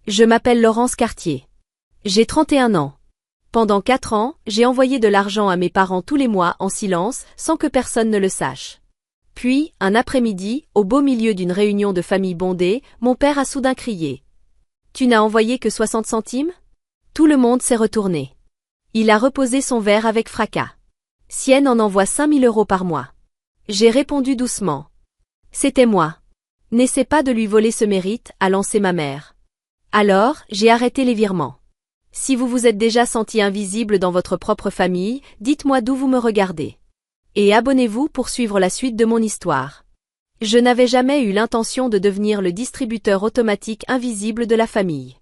Je m'appelle Laurence Cartier. J'ai 31 ans. Pendant 4 ans, j'ai envoyé de l'argent à mes parents tous les mois en silence, sans que personne ne le sache. Puis, un après-midi, au beau milieu d'une réunion de famille bondée, mon père a soudain crié. « Tu n'as envoyé que 60 centimes ?» Tout le monde s'est retourné. Il a reposé son verre avec fracas. « Sienne en envoie 5 000 € par mois. » J'ai répondu doucement. « C'était moi. N'essaie pas de lui voler ce mérite, a lancé ma mère. Alors, j'ai arrêté les virements. Si vous vous êtes déjà senti invisible dans votre propre famille, dites-moi d'où vous me regardez. Et abonnez-vous pour suivre la suite de mon histoire. Je n'avais jamais eu l'intention de devenir le distributeur automatique invisible de la famille.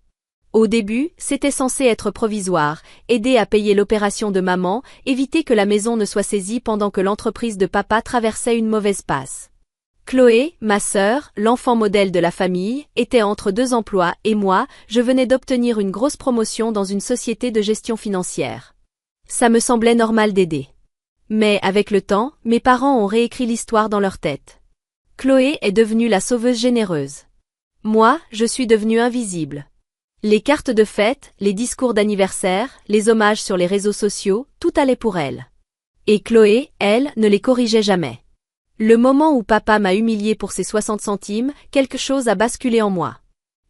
Au début, c'était censé être provisoire, aider à payer l'opération de maman, éviter que la maison ne soit saisie pendant que l'entreprise de papa traversait une mauvaise passe. Chloé, ma sœur, l'enfant modèle de la famille, était entre 2 emplois et moi, je venais d'obtenir une grosse promotion dans une société de gestion financière. Ça me semblait normal d'aider. Mais avec le temps, mes parents ont réécrit l'histoire dans leur tête. Chloé est devenue la sauveuse généreuse. Moi, je suis devenue invisible. Les cartes de fête, les discours d'anniversaire, les hommages sur les réseaux sociaux, tout allait pour elle. Et Chloé, elle, ne les corrigeait jamais. Le moment où papa m'a humilié pour ses 60 centimes, quelque chose a basculé en moi.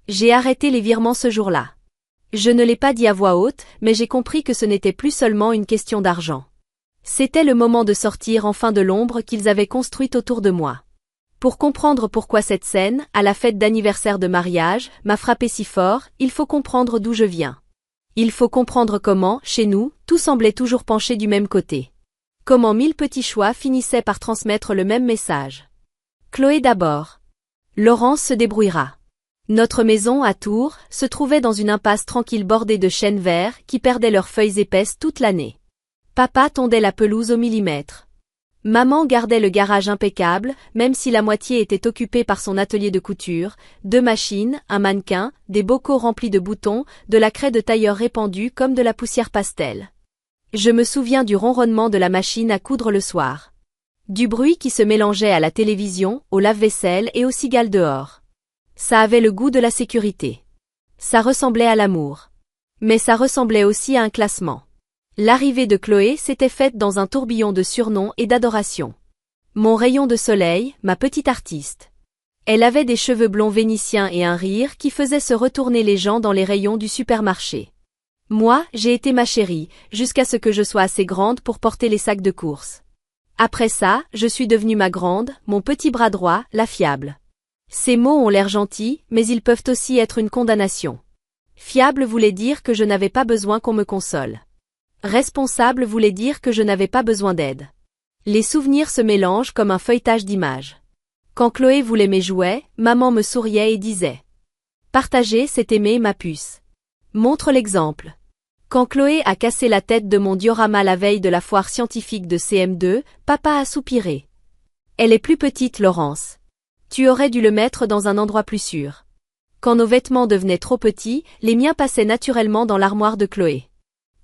J'ai arrêté les virements ce jour-là. Je ne l'ai pas dit à voix haute, mais j'ai compris que ce n'était plus seulement une question d'argent. C'était le moment de sortir enfin de l'ombre qu'ils avaient construite autour de moi. Pour comprendre pourquoi cette scène, à la fête d'anniversaire de mariage, m'a frappé si fort, il faut comprendre d'où je viens. Il faut comprendre comment, chez nous, tout semblait toujours pencher du même côté. Comment 1000 petits choix finissaient par transmettre le même message. Chloé d'abord. Laurence se débrouillera. Notre maison, à Tours, se trouvait dans une impasse tranquille bordée de chênes verts qui perdaient leurs feuilles épaisses toute l'année. Papa tondait la pelouse au millimètre. Maman gardait le garage impeccable, même si la moitié était occupée par son atelier de couture, 2 machines, un mannequin, des bocaux remplis de boutons, de la craie de tailleur répandue comme de la poussière pastel. Je me souviens du ronronnement de la machine à coudre le soir. Du bruit qui se mélangeait à la télévision, au lave-vaisselle et aux cigales dehors. Ça avait le goût de la sécurité. Ça ressemblait à l'amour. Mais ça ressemblait aussi à un classement. L'arrivée de Chloé s'était faite dans un tourbillon de surnoms et d'adoration. Mon rayon de soleil, ma petite artiste. Elle avait des cheveux blonds vénitiens et un rire qui faisait se retourner les gens dans les rayons du supermarché. Moi, j'ai été ma chérie, jusqu'à ce que je sois assez grande pour porter les sacs de course. Après ça, je suis devenue ma grande, mon petit bras droit, la fiable. Ces mots ont l'air gentils, mais ils peuvent aussi être une condamnation. Fiable voulait dire que je n'avais pas besoin qu'on me console. Responsable voulait dire que je n'avais pas besoin d'aide. Les souvenirs se mélangent comme un feuilletage d'images. Quand Chloé voulait mes jouets, maman me souriait et disait « Partager, c'est aimer, ma puce. » Montre l'exemple. Quand Chloé a cassé la tête de mon diorama la veille de la foire scientifique de CM2, papa a soupiré. Elle est plus petite, Laurence. Tu aurais dû le mettre dans un endroit plus sûr. Quand nos vêtements devenaient trop petits, les miens passaient naturellement dans l'armoire de Chloé.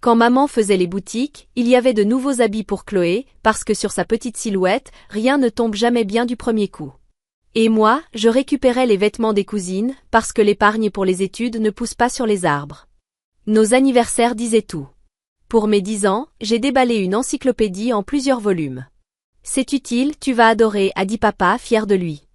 Quand maman faisait les boutiques, il y avait de nouveaux habits pour Chloé, parce que sur sa petite silhouette, rien ne tombe jamais bien du premier coup. Et moi, je récupérais les vêtements des cousines, parce que l'épargne pour les études ne pousse pas sur les arbres. Nos anniversaires disaient tout. Pour mes 10 ans, j'ai déballé une encyclopédie en plusieurs volumes. C'est utile, tu vas adorer, a dit papa, fier de lui.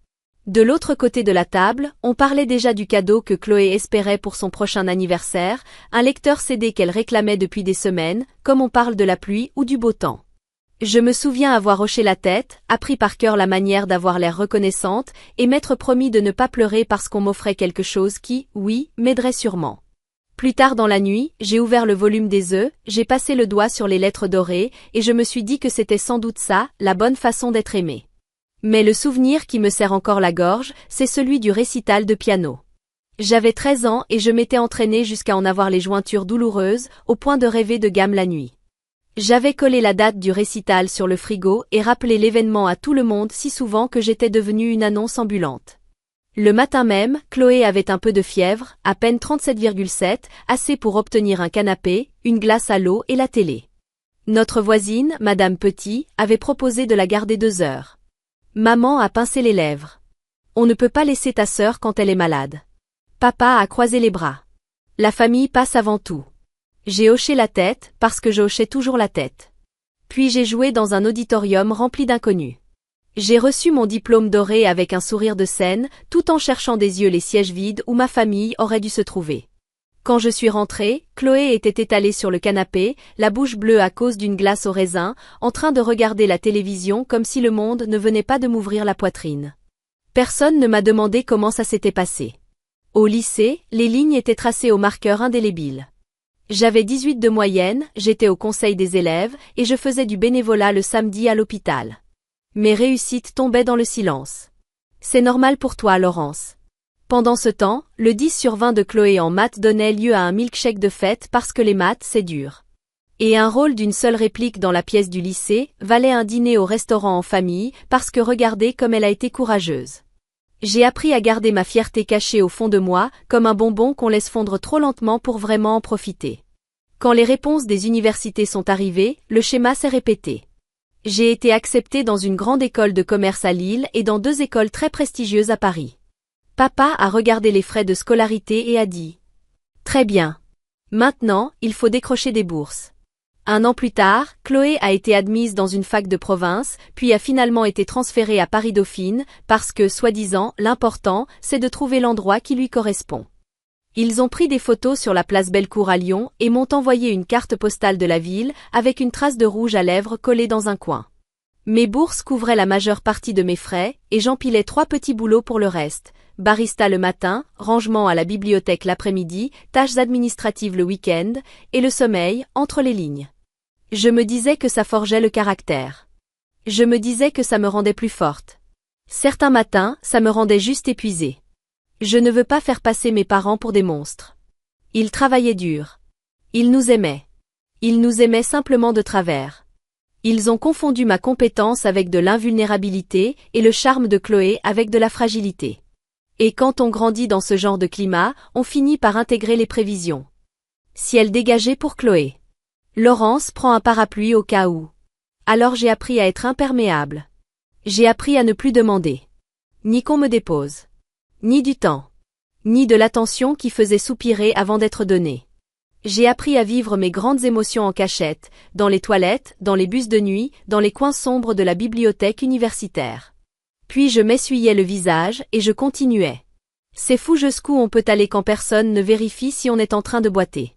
De l'autre côté de la table, on parlait déjà du cadeau que Chloé espérait pour son prochain anniversaire, un lecteur CD qu'elle réclamait depuis des semaines, comme on parle de la pluie ou du beau temps. Je me souviens avoir hoché la tête, appris par cœur la manière d'avoir l'air reconnaissante, et m'être promis de ne pas pleurer parce qu'on m'offrait quelque chose qui, oui, m'aiderait sûrement. Plus tard dans la nuit, j'ai ouvert le volume des œufs, j'ai passé le doigt sur les lettres dorées, et je me suis dit que c'était sans doute ça, la bonne façon d'être aimé. Mais le souvenir qui me serre encore la gorge, c'est celui du récital de piano. J'avais 13 ans et je m'étais entraînée jusqu'à en avoir les jointures douloureuses, au point de rêver de gamme la nuit. J'avais collé la date du récital sur le frigo et rappelé l'événement à tout le monde si souvent que j'étais devenue une annonce ambulante. Le matin même, Chloé avait un peu de fièvre, à peine 37,7, assez pour obtenir un canapé, une glace à l'eau et la télé. Notre voisine, Madame Petit, avait proposé de la garder 2 heures. Maman a pincé les lèvres. On ne peut pas laisser ta sœur quand elle est malade. Papa a croisé les bras. La famille passe avant tout. J'ai hoché la tête, parce que je hochais toujours la tête. Puis j'ai joué dans un auditorium rempli d'inconnus. J'ai reçu mon diplôme doré avec un sourire de scène, tout en cherchant des yeux les sièges vides où ma famille aurait dû se trouver. Quand je suis rentrée, Chloé était étalée sur le canapé, la bouche bleue à cause d'une glace au raisin, en train de regarder la télévision comme si le monde ne venait pas de m'ouvrir la poitrine. Personne ne m'a demandé comment ça s'était passé. Au lycée, les lignes étaient tracées au marqueur indélébile. J'avais 18 de moyenne, j'étais au conseil des élèves, et je faisais du bénévolat le samedi à l'hôpital. Mes réussites tombaient dans le silence. C'est normal pour toi, Laurence. Pendant ce temps, le 10 sur 20 de Chloé en maths donnait lieu à un milkshake de fête parce que les maths c'est dur. Et un rôle d'une seule réplique dans la pièce du lycée valait un dîner au restaurant en famille parce que regardez comme elle a été courageuse. J'ai appris à garder ma fierté cachée au fond de moi, comme un bonbon qu'on laisse fondre trop lentement pour vraiment en profiter. Quand les réponses des universités sont arrivées, le schéma s'est répété. J'ai été acceptée dans une grande école de commerce à Lille et dans 2 écoles très prestigieuses à Paris. Papa a regardé les frais de scolarité et a dit « Très bien. Maintenant, il faut décrocher des bourses. » Un an plus tard, Chloé a été admise dans une fac de province, puis a finalement été transférée à Paris-Dauphine, parce que, soi-disant, l'important, c'est de trouver l'endroit qui lui correspond. Ils ont pris des photos sur la place Bellecour à Lyon et m'ont envoyé une carte postale de la ville, avec une trace de rouge à lèvres collée dans un coin. Mes bourses couvraient la majeure partie de mes frais, et j'empilais 3 petits boulots pour le reste. Barista le matin, rangement à la bibliothèque l'après-midi, tâches administratives le week-end, et le sommeil, entre les lignes. Je me disais que ça forgeait le caractère. Je me disais que ça me rendait plus forte. Certains matins, ça me rendait juste épuisée. Je ne veux pas faire passer mes parents pour des monstres. Ils travaillaient dur. Ils nous aimaient. Ils nous aimaient simplement de travers. Ils ont confondu ma compétence avec de l'invulnérabilité et le charme de Chloé avec de la fragilité. Et quand on grandit dans ce genre de climat, on finit par intégrer les prévisions. Ciel dégagé pour Chloé. Laurence prend un parapluie au cas où. Alors j'ai appris à être imperméable. J'ai appris à ne plus demander. Ni qu'on me dépose. Ni du temps. Ni de l'attention qui faisait soupirer avant d'être donnée. J'ai appris à vivre mes grandes émotions en cachette, dans les toilettes, dans les bus de nuit, dans les coins sombres de la bibliothèque universitaire. Puis je m'essuyais le visage et je continuais. C'est fou jusqu'où on peut aller quand personne ne vérifie si on est en train de boiter.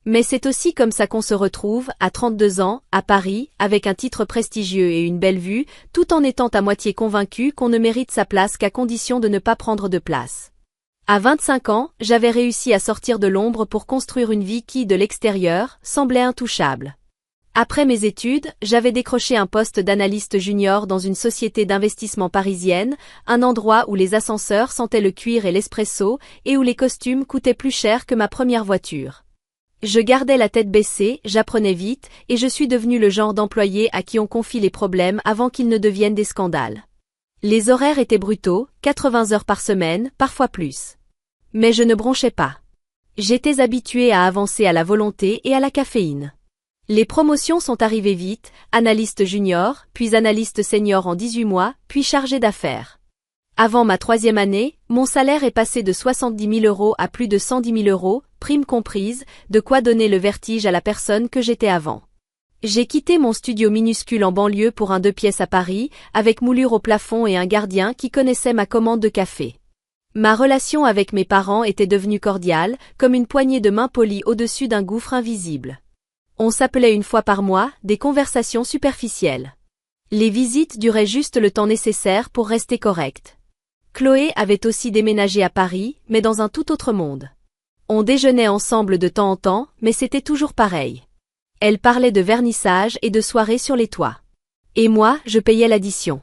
Mais c'est aussi comme ça qu'on se retrouve, à 32 ans, à Paris, avec un titre prestigieux et une belle vue, tout en étant à moitié convaincu qu'on ne mérite sa place qu'à condition de ne pas prendre de place. À 25 ans, j'avais réussi à sortir de l'ombre pour construire une vie qui, de l'extérieur, semblait intouchable. Après mes études, j'avais décroché un poste d'analyste junior dans une société d'investissement parisienne, un endroit où les ascenseurs sentaient le cuir et l'espresso, et où les costumes coûtaient plus cher que ma première voiture. Je gardais la tête baissée, j'apprenais vite, et je suis devenu le genre d'employé à qui on confie les problèmes avant qu'ils ne deviennent des scandales. Les horaires étaient brutaux, 80 heures par semaine, parfois plus. Mais je ne bronchais pas. J'étais habitué à avancer à la volonté et à la caféine. Les promotions sont arrivées vite, analyste junior, puis analyste senior en 18 mois, puis chargé d'affaires. Avant ma 3e année, mon salaire est passé de 70 000 € à plus de 110 000 €, primes comprises, de quoi donner le vertige à la personne que j'étais avant. J'ai quitté mon studio minuscule en banlieue pour un 2 pièces à Paris, avec moulure au plafond et un gardien qui connaissait ma commande de café. Ma relation avec mes parents était devenue cordiale, comme une poignée de mains polies au-dessus d'un gouffre invisible. On s'appelait une fois par mois, des conversations superficielles. Les visites duraient juste le temps nécessaire pour rester correctes. Chloé avait aussi déménagé à Paris, mais dans un tout autre monde. On déjeunait ensemble de temps en temps, mais c'était toujours pareil. Elle parlait de vernissage et de soirées sur les toits. Et moi, je payais l'addition.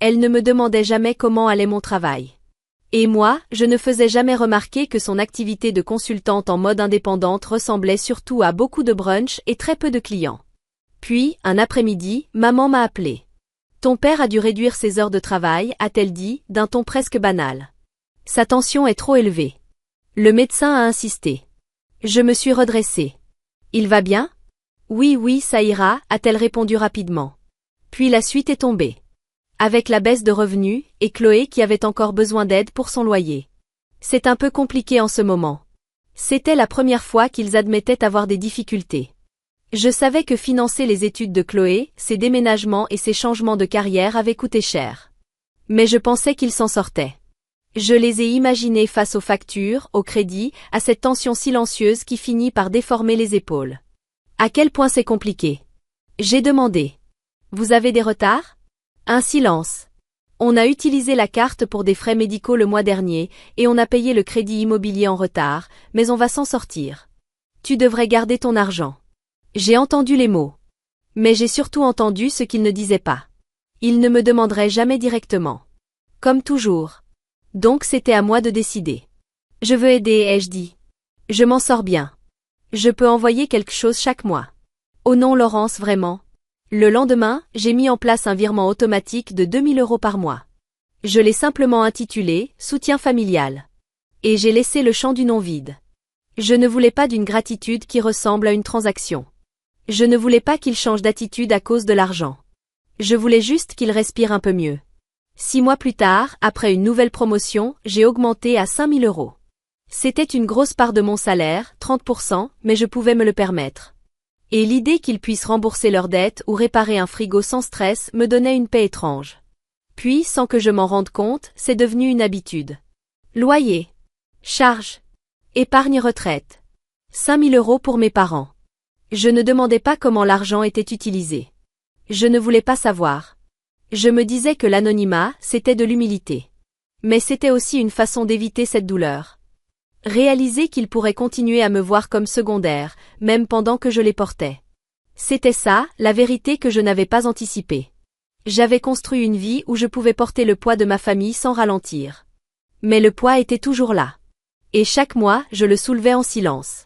Elle ne me demandait jamais comment allait mon travail. Et moi, je ne faisais jamais remarquer que son activité de consultante en mode indépendante ressemblait surtout à beaucoup de brunch et très peu de clients. Puis, un après-midi, maman m'a appelé. Ton père a dû réduire ses heures de travail, a-t-elle dit, d'un ton presque banal. Sa tension est trop élevée. Le médecin a insisté. Je me suis redressée. Il va bien? Oui, oui, ça ira, a-t-elle répondu rapidement. Puis la suite est tombée. Avec la baisse de revenus, et Chloé qui avait encore besoin d'aide pour son loyer. C'est un peu compliqué en ce moment. C'était la première fois qu'ils admettaient avoir des difficultés. Je savais que financer les études de Chloé, ses déménagements et ses changements de carrière avaient coûté cher. Mais je pensais qu'ils s'en sortaient. Je les ai imaginés face aux factures, au crédit, à cette tension silencieuse qui finit par déformer les épaules. À quel point c'est compliqué? J'ai demandé. Vous avez des retards? Un silence. On a utilisé la carte pour des frais médicaux le mois dernier, et on a payé le crédit immobilier en retard, mais on va s'en sortir. Tu devrais garder ton argent. J'ai entendu les mots. Mais j'ai surtout entendu ce qu'ils ne disaient pas. Ils ne me demanderaient jamais directement. Comme toujours. Donc c'était à moi de décider. Je veux aider, ai-je dit. Je m'en sors bien. Je peux envoyer quelque chose chaque mois. Oh non, Laurence, vraiment. Le lendemain, j'ai mis en place un virement automatique de 2000 € par mois. Je l'ai simplement intitulé « Soutien familial ». Et j'ai laissé le champ du nom vide. Je ne voulais pas d'une gratitude qui ressemble à une transaction. Je ne voulais pas qu'il change d'attitude à cause de l'argent. Je voulais juste qu'il respire un peu mieux. 6 mois plus tard, après une nouvelle promotion, j'ai augmenté à 5000 €. C'était une grosse part de mon salaire, 30%, mais je pouvais me le permettre. Et l'idée qu'ils puissent rembourser leurs dettes ou réparer un frigo sans stress me donnait une paix étrange. Puis, sans que je m'en rende compte, c'est devenu une habitude. Loyer. Charges. Épargne retraite. 5000 € pour mes parents. Je ne demandais pas comment l'argent était utilisé. Je ne voulais pas savoir. Je me disais que l'anonymat, c'était de l'humilité. Mais c'était aussi une façon d'éviter cette douleur. Réaliser qu'ils pourraient continuer à me voir comme secondaire, même pendant que je les portais. C'était ça, la vérité que je n'avais pas anticipée. J'avais construit une vie où je pouvais porter le poids de ma famille sans ralentir. Mais le poids était toujours là. Et chaque mois, je le soulevais en silence.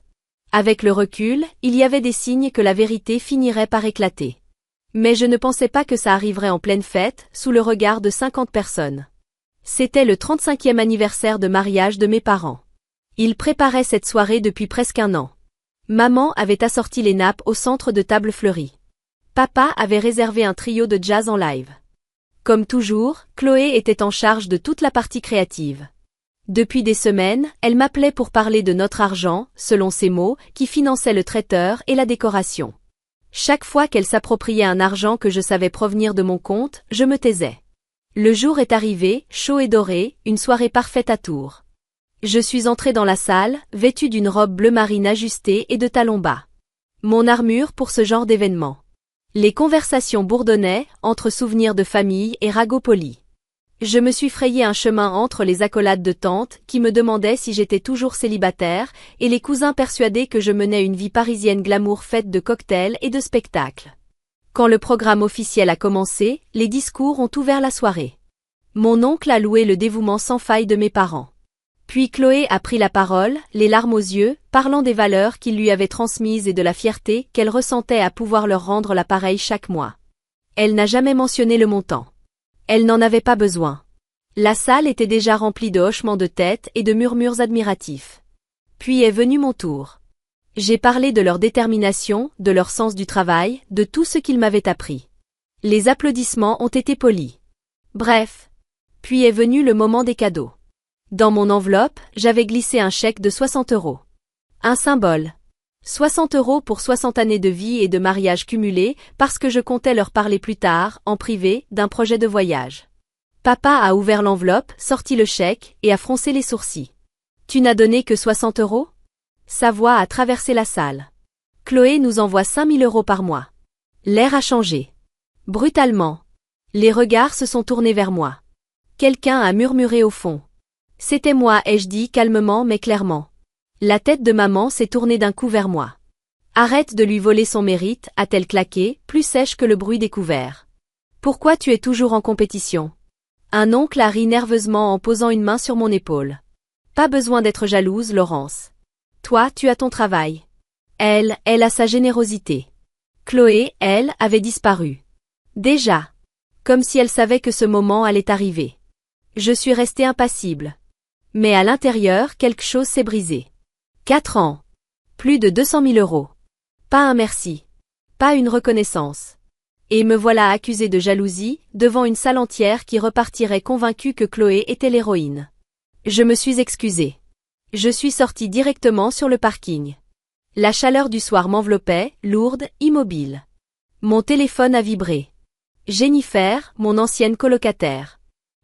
Avec le recul, il y avait des signes que la vérité finirait par éclater. Mais je ne pensais pas que ça arriverait en pleine fête, sous le regard de 50 personnes. C'était le 35e anniversaire de mariage de mes parents. Ils préparaient cette soirée depuis presque un an. Maman avait assorti les nappes au centre de table fleurie. Papa avait réservé un trio de jazz en live. Comme toujours, Chloé était en charge de toute la partie créative. Depuis des semaines, elle m'appelait pour parler de notre argent, selon ses mots, qui finançait le traiteur et la décoration. Chaque fois qu'elle s'appropriait un argent que je savais provenir de mon compte, je me taisais. Le jour est arrivé, chaud et doré, une soirée parfaite à Tours. Je suis entrée dans la salle, vêtue d'une robe bleu marine ajustée et de talons bas. Mon armure pour ce genre d'événement. Les conversations bourdonnaient, entre souvenirs de famille et ragots polis. Je me suis frayé un chemin entre les accolades de tantes qui me demandaient si j'étais toujours célibataire et les cousins persuadés que je menais une vie parisienne glamour faite de cocktails et de spectacles. Quand le programme officiel a commencé, les discours ont ouvert la soirée. Mon oncle a loué le dévouement sans faille de mes parents. Puis Chloé a pris la parole, les larmes aux yeux, parlant des valeurs qu'il lui avait transmises et de la fierté qu'elle ressentait à pouvoir leur rendre l'appareil chaque mois. Elle n'a jamais mentionné le montant. Elle n'en avait pas besoin. La salle était déjà remplie de hochements de tête et de murmures admiratifs. Puis est venu mon tour. J'ai parlé de leur détermination, de leur sens du travail, de tout ce qu'ils m'avaient appris. Les applaudissements ont été polis. Bref. Puis est venu le moment des cadeaux. Dans mon enveloppe, j'avais glissé un chèque de 60 €. Un symbole. 60 € pour 60 années de vie et de mariage cumulés, parce que je comptais leur parler plus tard, en privé, d'un projet de voyage. Papa a ouvert l'enveloppe, sorti le chèque, et a froncé les sourcils. Tu n'as donné que 60 €? Sa voix a traversé la salle. Chloé nous envoie 5000 € par mois. L'air a changé. Brutalement. Les regards se sont tournés vers moi. Quelqu'un a murmuré au fond. C'était moi, ai-je dit calmement mais clairement. La tête de maman s'est tournée d'un coup vers moi. Arrête de lui voler son mérite, a-t-elle claqué, plus sèche que le bruit des couverts. Pourquoi tu es toujours en compétition? Un oncle a ri nerveusement en posant une main sur mon épaule. Pas besoin d'être jalouse, Laurence. Toi, tu as ton travail. Elle a sa générosité. Chloé, elle, avait disparu. Déjà. Comme si elle savait que ce moment allait arriver. Je suis restée impassible. Mais à l'intérieur, quelque chose s'est brisé. 4 ans. Plus de 200 000 €. Pas un merci. Pas une reconnaissance. Et me voilà accusée de jalousie, devant une salle entière qui repartirait convaincue que Chloé était l'héroïne. Je me suis excusée. Je suis sortie directement sur le parking. La chaleur du soir m'enveloppait, lourde, immobile. Mon téléphone a vibré. Jennifer, mon ancienne colocataire.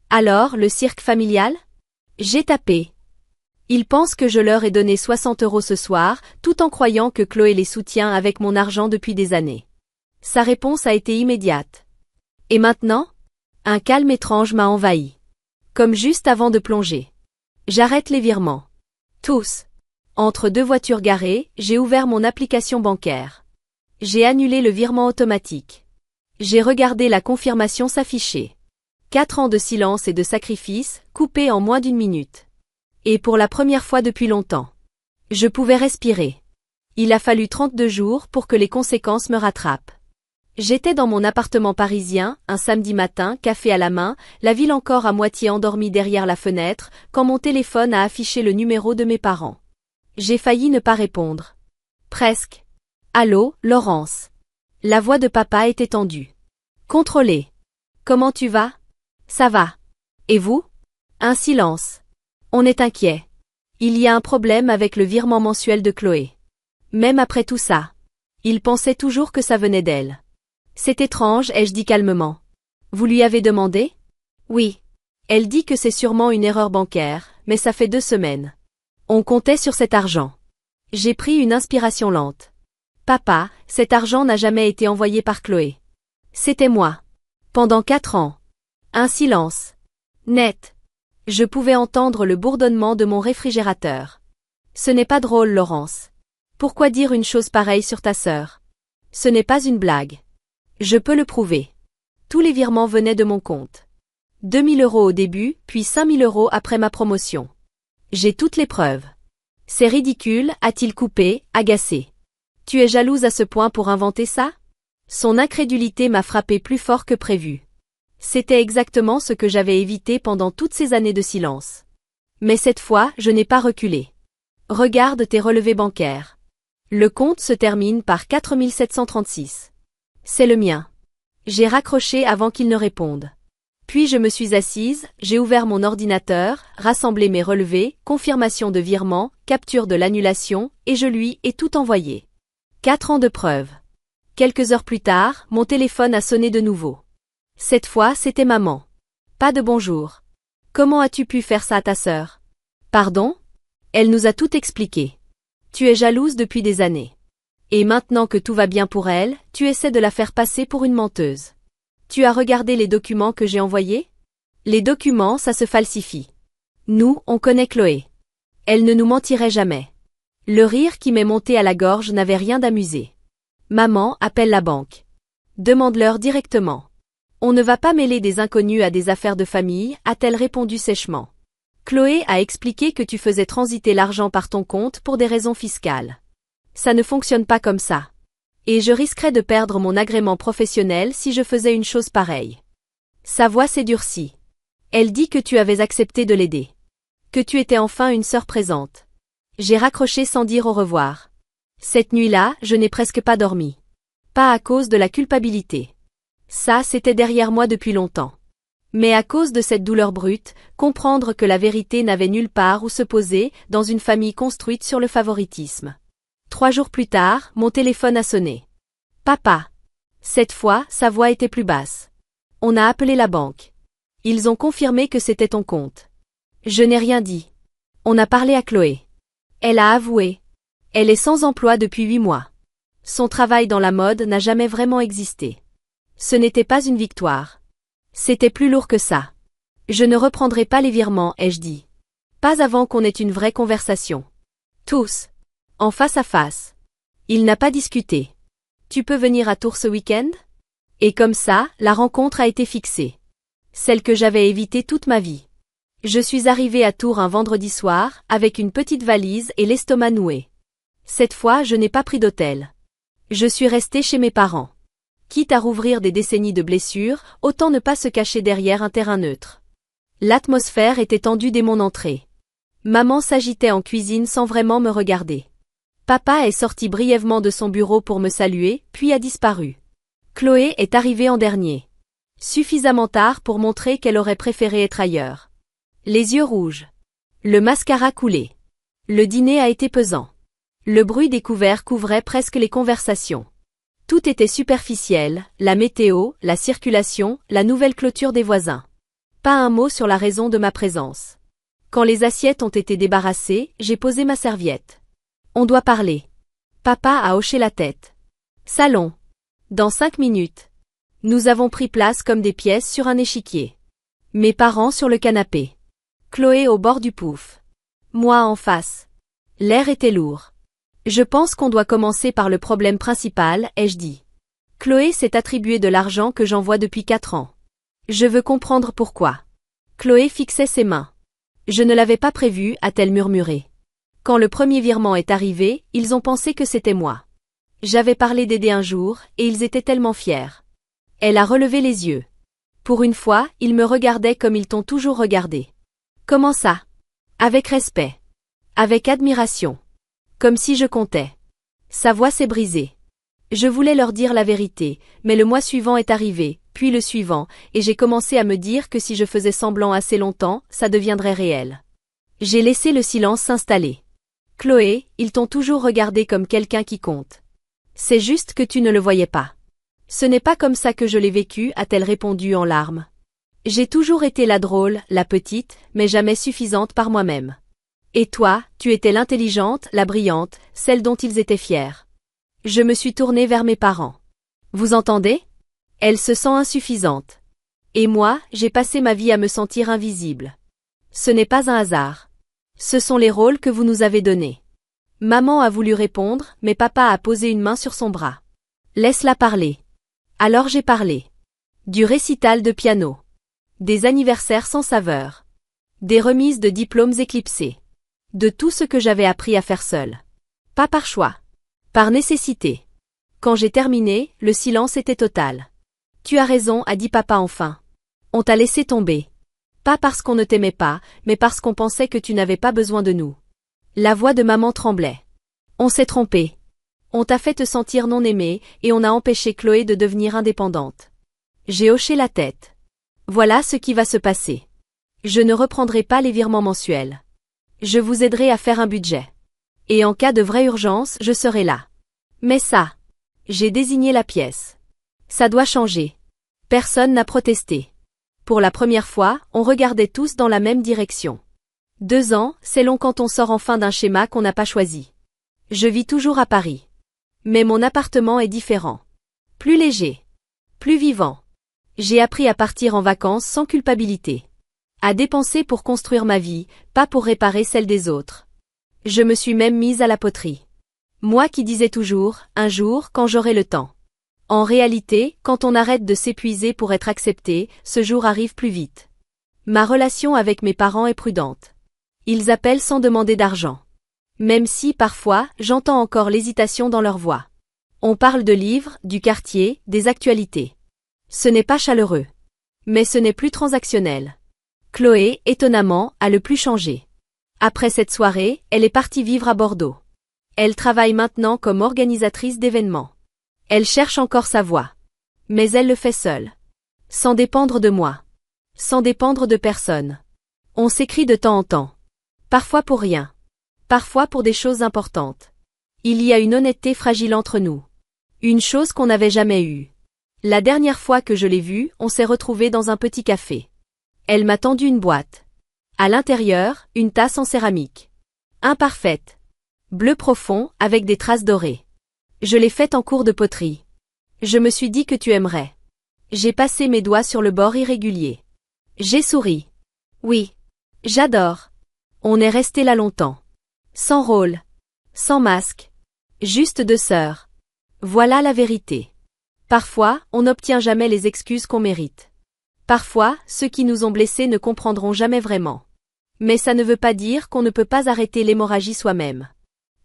Alors, le cirque familial? J'ai tapé. Ils pensent que je leur ai donné 60 € ce soir, tout en croyant que Chloé les soutient avec mon argent depuis des années. Sa réponse a été immédiate. Et maintenant? Un calme étrange m'a envahi. Comme juste avant de plonger. J'arrête les virements. Tous. Entre deux voitures garées, j'ai ouvert mon application bancaire. J'ai annulé le virement automatique. J'ai regardé la confirmation s'afficher. 4 ans de silence et de sacrifice, coupés en moins d'1 minute. Et pour la première fois depuis longtemps. Je pouvais respirer. Il a fallu 32 jours pour que les conséquences me rattrapent. J'étais dans mon appartement parisien, un samedi matin, café à la main, la ville encore à moitié endormie derrière la fenêtre, quand mon téléphone a affiché le numéro de mes parents. J'ai failli ne pas répondre. Presque. Allô, Laurence. La voix de papa était tendue. Contrôlée. Comment tu vas? Ça va. Et vous? Un silence. On est inquiet. Il y a un problème avec le virement mensuel de Chloé. Même après tout ça. Il pensait toujours que ça venait d'elle. C'est étrange, ai-je dit calmement. Vous lui avez demandé? Oui. Elle dit que c'est sûrement une erreur bancaire, mais ça fait 2 semaines. On comptait sur cet argent. J'ai pris une inspiration lente. Papa, cet argent n'a jamais été envoyé par Chloé. C'était moi. Pendant 4 ans. Un silence. Net. Je pouvais entendre le bourdonnement de mon réfrigérateur. Ce n'est pas drôle, Laurence. Pourquoi dire une chose pareille sur ta sœur? Ce n'est pas une blague. Je peux le prouver. Tous les virements venaient de mon compte. 2 000 € au début, puis 5 000 € après ma promotion. J'ai toutes les preuves. C'est ridicule, a-t-il coupé, agacé. Tu es jalouse à ce point pour inventer ça? Son incrédulité m'a frappé plus fort que prévu. C'était exactement ce que j'avais évité pendant toutes ces années de silence. Mais cette fois, je n'ai pas reculé. Regarde tes relevés bancaires. Le compte se termine par 4 736. C'est le mien. J'ai raccroché avant qu'il ne réponde. Puis je me suis assise, j'ai ouvert mon ordinateur, rassemblé mes relevés, confirmation de virement, capture de l'annulation, et je lui ai tout envoyé. 4 ans de preuves. Quelques heures plus tard, mon téléphone a sonné de nouveau. Cette fois, c'était maman. Pas de bonjour. Comment as-tu pu faire ça à ta sœur? Pardon? Elle nous a tout expliqué. Tu es jalouse depuis des années. Et maintenant que tout va bien pour elle, tu essaies de la faire passer pour une menteuse. Tu as regardé les documents que j'ai envoyés? Les documents, ça se falsifie. Nous, on connaît Chloé. Elle ne nous mentirait jamais. Le rire qui m'est monté à la gorge n'avait rien d'amusé. Maman, appelle la banque. Demande-leur directement. On ne va pas mêler des inconnus à des affaires de famille, a-t-elle répondu sèchement. Chloé a expliqué que tu faisais transiter l'argent par ton compte pour des raisons fiscales. Ça ne fonctionne pas comme ça. Et je risquerais de perdre mon agrément professionnel si je faisais une chose pareille. Sa voix s'est durcie. Elle dit que tu avais accepté de l'aider. Que tu étais enfin une sœur présente. J'ai raccroché sans dire au revoir. Cette nuit-là, je n'ai presque pas dormi. Pas à cause de la culpabilité. Ça, c'était derrière moi depuis longtemps. Mais à cause de cette douleur brute, comprendre que la vérité n'avait nulle part où se poser dans une famille construite sur le favoritisme. 3 jours plus tard, mon téléphone a sonné. Papa. Cette fois, sa voix était plus basse. On a appelé la banque. Ils ont confirmé que c'était ton compte. Je n'ai rien dit. On a parlé à Chloé. Elle a avoué. Elle est sans emploi depuis 8 mois. Son travail dans la mode n'a jamais vraiment existé. Ce n'était pas une victoire. C'était plus lourd que ça. Je ne reprendrai pas les virements, ai-je dit. Pas avant qu'on ait une vraie conversation. Tous. En face à face. Il n'a pas discuté. Tu peux venir à Tours ce week-end? Et comme ça, la rencontre a été fixée. Celle que j'avais évitée toute ma vie. Je suis arrivée à Tours un vendredi soir, avec une petite valise et l'estomac noué. Cette fois, je n'ai pas pris d'hôtel. Je suis restée chez mes parents. Quitte à rouvrir des décennies de blessures, autant ne pas se cacher derrière un terrain neutre. L'atmosphère était tendue dès mon entrée. Maman s'agitait en cuisine sans vraiment me regarder. Papa est sorti brièvement de son bureau pour me saluer, puis a disparu. Chloé est arrivée en dernier. Suffisamment tard pour montrer qu'elle aurait préféré être ailleurs. Les yeux rouges. Le mascara coulé. Le dîner a été pesant. Le bruit des couverts couvrait presque les conversations. Tout était superficiel, la météo, la circulation, la nouvelle clôture des voisins. Pas un mot sur la raison de ma présence. Quand les assiettes ont été débarrassées, j'ai posé ma serviette. On doit parler. Papa a hoché la tête. Salon. Dans 5 minutes. Nous avons pris place comme des pièces sur un échiquier. Mes parents sur le canapé. Chloé au bord du pouf. Moi en face. L'air était lourd. Je pense qu'on doit commencer par le problème principal, ai-je dit. Chloé s'est attribué de l'argent que j'envoie depuis 4 ans. Je veux comprendre pourquoi. Chloé fixait ses mains. Je ne l'avais pas prévu, a-t-elle murmuré. Quand le premier virement est arrivé, ils ont pensé que c'était moi. J'avais parlé d'aider un jour, et ils étaient tellement fiers. Elle a relevé les yeux. Pour une fois, ils me regardaient comme ils t'ont toujours regardé. Comment ça? Avec respect. Avec admiration. Comme si je comptais. Sa voix s'est brisée. Je voulais leur dire la vérité, mais le mois suivant est arrivé, puis le suivant, et j'ai commencé à me dire que si je faisais semblant assez longtemps, ça deviendrait réel. J'ai laissé le silence s'installer. Chloé, ils t'ont toujours regardé comme quelqu'un qui compte. C'est juste que tu ne le voyais pas. Ce n'est pas comme ça que je l'ai vécu, a-t-elle répondu en larmes. J'ai toujours été la drôle, la petite, mais jamais suffisante par moi-même. Et toi, tu étais l'intelligente, la brillante, celle dont ils étaient fiers. Je me suis tournée vers mes parents. Vous entendez? Elle se sent insuffisante. Et moi, j'ai passé ma vie à me sentir invisible. Ce n'est pas un hasard. Ce sont les rôles que vous nous avez donnés. Maman a voulu répondre, mais papa a posé une main sur son bras. Laisse-la parler. Alors j'ai parlé. Du récital de piano. Des anniversaires sans saveur. Des remises de diplômes éclipsés. De tout ce que j'avais appris à faire seule. Pas par choix. Par nécessité. Quand j'ai terminé, le silence était total. Tu as raison, a dit papa enfin. On t'a laissé tomber. Pas parce qu'on ne t'aimait pas, mais parce qu'on pensait que tu n'avais pas besoin de nous. La voix de maman tremblait. On s'est trompé. On t'a fait te sentir non aimée, et on a empêché Chloé de devenir indépendante. J'ai hoché la tête. Voilà ce qui va se passer. Je ne reprendrai pas les virements mensuels. Je vous aiderai à faire un budget. Et en cas de vraie urgence, je serai là. Mais ça. J'ai désigné la pièce. Ça doit changer. Personne n'a protesté. Pour la première fois, on regardait tous dans la même direction. 2 ans, c'est long quand on sort enfin d'un schéma qu'on n'a pas choisi. Je vis toujours à Paris. Mais mon appartement est différent. Plus léger. Plus vivant. J'ai appris à partir en vacances sans culpabilité. À dépenser pour construire ma vie, pas pour réparer celle des autres. Je me suis même mise à la poterie. Moi qui disais toujours, un jour, quand j'aurai le temps. En réalité, quand on arrête de s'épuiser pour être accepté, ce jour arrive plus vite. Ma relation avec mes parents est prudente. Ils appellent sans demander d'argent. Même si, parfois, j'entends encore l'hésitation dans leur voix. On parle de livres, du quartier, des actualités. Ce n'est pas chaleureux. Mais ce n'est plus transactionnel. Chloé, étonnamment, a le plus changé. Après cette soirée, elle est partie vivre à Bordeaux. Elle travaille maintenant comme organisatrice d'événements. Elle cherche encore sa voie. Mais elle le fait seule. Sans dépendre de moi. Sans dépendre de personne. On s'écrit de temps en temps. Parfois pour rien. Parfois pour des choses importantes. Il y a une honnêteté fragile entre nous. Une chose qu'on n'avait jamais eue. La dernière fois que je l'ai vue, on s'est retrouvés dans un petit café. Elle m'a tendu une boîte. À l'intérieur, une tasse en céramique. Imparfaite. Bleu profond, avec des traces dorées. Je l'ai faite en cours de poterie. Je me suis dit que tu aimerais. J'ai passé mes doigts sur le bord irrégulier. J'ai souri. Oui. J'adore. On est resté là longtemps. Sans rôle. Sans masque. Juste 2 sœurs. Voilà la vérité. Parfois, on n'obtient jamais les excuses qu'on mérite. Parfois, ceux qui nous ont blessés ne comprendront jamais vraiment. Mais ça ne veut pas dire qu'on ne peut pas arrêter l'hémorragie soi-même.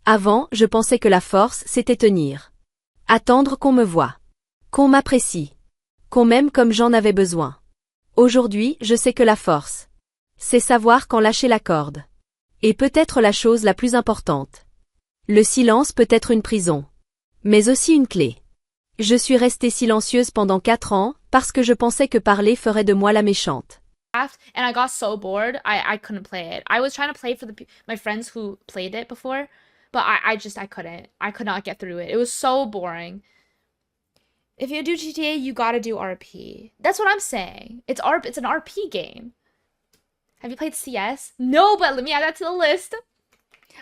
Avant, je pensais que la force, c'était tenir. Attendre qu'on me voie. Qu'on m'apprécie. Qu'on m'aime comme j'en avais besoin. Aujourd'hui, je sais que la force, c'est savoir quand lâcher la corde. Et peut-être la chose la plus importante. Le silence peut être une prison. Mais aussi une clé. Je suis restée silencieuse pendant 4 ans, parce que je pensais que parler ferait de moi la méchante. and I got so bored, I couldn't play it. I was trying to play for my friends who played it before, but I couldn't. I could not get through it. It was so boring. If you do GTA, you gotta do RP. That's what I'm saying. It's an RP game. Have you played CS? No, but let me add that to the list.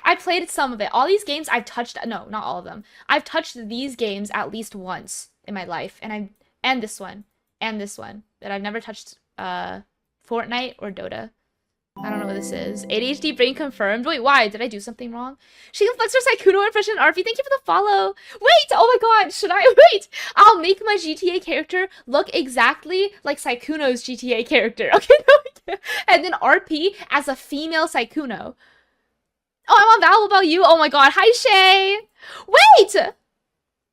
I played some of it. All these games I've touched, no, not all of them. I've touched these games at least once in my life, and this one, but I've never touched Fortnite or Dota. I don't know what this is. ADHD brain confirmed. Wait, why? Did I do something wrong? She inflicts her Sykkuno impression in RP. Thank you for the follow. Wait! Oh my god, should I? Wait! I'll make my GTA character look exactly like Sykkuno's GTA character. Okay, no, and then RP as a female Sykkuno. Oh, I'm on Val about you. Oh my god. Hi, Shay. Wait!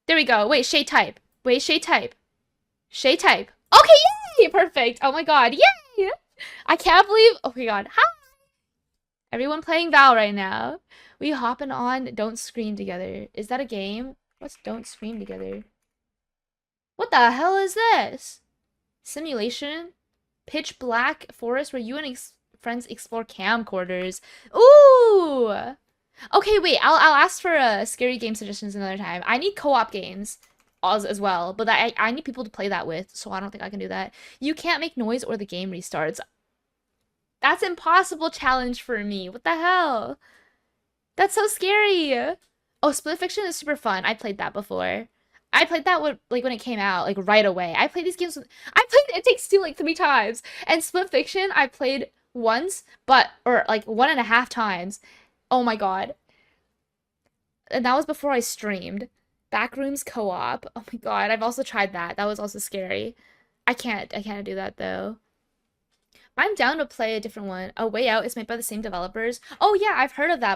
There we go. Wait, Shay type. Wait, Shay type. Shay type. Okay, yay! Perfect. Oh my god. Yay! I can't believe. Oh my god. Hi! Everyone playing Val right now. We hopping on Don't Scream Together. Is that a game? What's Don't Scream Together? What the hell is this? Simulation? Pitch black forest where you and friends explore camcorders. Ooh! Okay, wait. I'll ask for scary game suggestions another time. I need co-op games as well, but I need people to play that with, so I don't think I can do that. You can't make noise or the game restarts. That's impossible challenge for me. What the hell? That's so scary. Oh, Split Fiction is super fun. I played that before. I played that when it came out, like right away. I played these games. I played It Takes Two like 3 times, and Split Fiction I played once, or like 1.5 times. Oh my god. And that was before I streamed. Backrooms co-op. Oh my god, I've also tried that. That was also scary. I can't do that though. I'm down to play a different one. A Way Out is made by the same developers. Oh yeah, I've heard of that.